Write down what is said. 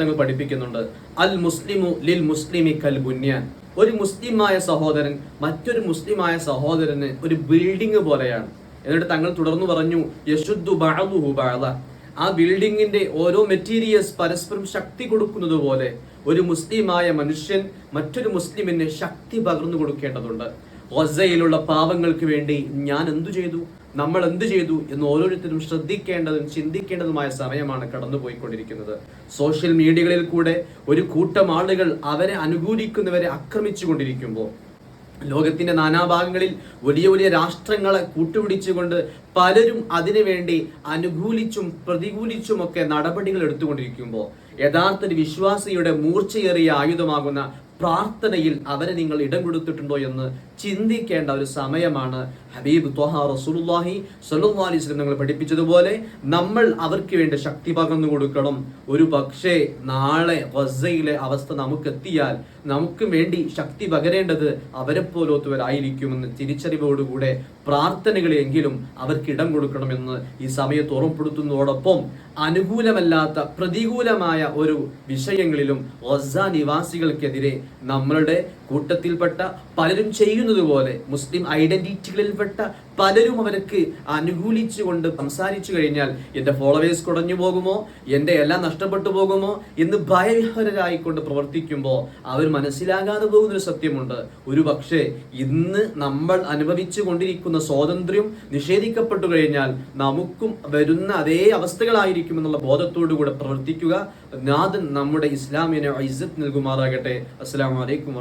ഞങ്ങൾ പഠിപ്പിക്കുന്നുണ്ട്, അൽ മുസ്ലിമു ലിൽ മുസ്ലിമി കൽ ബുന്യാൻ. ഒരു മുസ്ലിമായ സഹോദരൻ മറ്റൊരു മുസ്ലിമായ സഹോദരന് ഒരു ബിൽഡിംഗ് പോലെയാണ്. എന്നിട്ട് തങ്ങൾ തുടർന്നു പറഞ്ഞു, യശുദ്ദു ബഅദുഹു ബഅദ. ആ ബിൽഡിങ്ങിന്റെ ഓരോ മെറ്റീരിയൽസ് പരസ്പരം ശക്തി കൊടുക്കുന്നത് പോലെ ഒരു മുസ്ലിമായ മനുഷ്യൻ മറ്റൊരു മുസ്ലിമിന് ശക്തി പകർന്നു കൊടുക്കേണ്ടതുണ്ട്. ഗസയിലുള്ള പാവങ്ങൾക്ക് വേണ്ടി ഞാൻ എന്തു ചെയ്തു, നമ്മൾ എന്ത് ചെയ്തു എന്ന് ഓരോരുത്തരും ശ്രദ്ധിക്കേണ്ടതും ചിന്തിക്കേണ്ടതുമായ സമയമാണ് കടന്നുപോയിക്കൊണ്ടിരിക്കുന്നത്. സോഷ്യൽ മീഡിയകളിൽ കൂടെ ഒരു കൂട്ടം ആളുകൾ അവരെ അനുകൂലിക്കുന്നവരെ ആക്രമിച്ചു കൊണ്ടിരിക്കുമ്പോൾ, ലോകത്തിന്റെ നാനാഭാഗങ്ങളിൽ വലിയ വലിയ രാഷ്ട്രങ്ങളെ കൂട്ടുപിടിച്ചുകൊണ്ട് പലരും അതിനുവേണ്ടി അനുകൂലിച്ചും പ്രതികൂലിച്ചുമൊക്കെ നടപടികൾ എടുത്തുകൊണ്ടിരിക്കുമ്പോൾ, യഥാർത്ഥ ഒരു വിശ്വാസിയുടെ മൂർച്ചയേറിയ ആയുധമാകുന്ന പ്രാർത്ഥനയിൽ അവരെ നിങ്ങൾ ഇടം കൊടുത്തിട്ടുണ്ടോ എന്ന് ചിന്തിക്കേണ്ട ഒരു സമയമാണ്. ഹബീബ് ത്വഹ റസൂലുള്ളാഹി സ്വല്ലല്ലാഹു അലൈഹി വസല്ലം നിങ്ങൾ പഠിപ്പിച്ചതുപോലെ നമ്മൾ അവർക്ക് വേണ്ടി ശക്തി പകർന്നു കൊടുക്കണം. ഒരു പക്ഷേ നാളെ ഗസയിലെ അവസ്ഥ നമുക്കെത്തിയാൽ നമുക്ക് വേണ്ടി ശക്തി പകരേണ്ടത് അവരെ പോലത്തവരായിരിക്കുമെന്ന് തിരിച്ചറിവോടുകൂടെ പ്രാർത്ഥനകളെങ്കിലും അവർക്ക് ഇടം കൊടുക്കണമെന്ന് ഈ സമയത്ത് ഓർമ്മപ്പെടുത്തുന്നതോടൊപ്പം, അനുകൂലമല്ലാത്ത പ്രതികൂലമായ ഒരു വിഷയങ്ങളിലും ഗസ നിവാസികൾക്കെതിരെ നമ്മളുടെ കൂട്ടത്തിൽപ്പെട്ട പലരും ചെയ്യുന്നത് പോലെ മുസ്ലിം ഐഡന്റിറ്റികളിൽപ്പെട്ട പലരും അവർക്ക് അനുകൂലിച്ചുകൊണ്ട് സംസാരിച്ചു കഴിഞ്ഞാൽ എന്റെ ഫോളോവേഴ്സ് കുറഞ്ഞു പോകുമോ, എന്റെ എല്ലാം നഷ്ടപ്പെട്ടു പോകുമോ എന്ന് ഭയവിഹ്വലരായിക്കൊണ്ട് പ്രവർത്തിക്കുമ്പോൾ അവർ മനസ്സിലാകാതെ പോകുന്നൊരു സത്യമുണ്ട്. ഒരു പക്ഷേ ഇന്ന് നമ്മൾ അനുഭവിച്ചു കൊണ്ടിരിക്കുന്ന സ്വാതന്ത്ര്യം നിഷേധിക്കപ്പെട്ടു കഴിഞ്ഞാൽ നമുക്കും വരുന്ന അതേ അവസ്ഥകളായിരിക്കും എന്നുള്ള ബോധത്തോടുകൂടെ പ്രവർത്തിക്കുക. നാഥൻ നമ്മുടെ ഇസ്ലാമിനെ ഇസ്സത്ത് നൽകുമാറാകട്ടെ. അസ്സലാമു അലൈക്കും.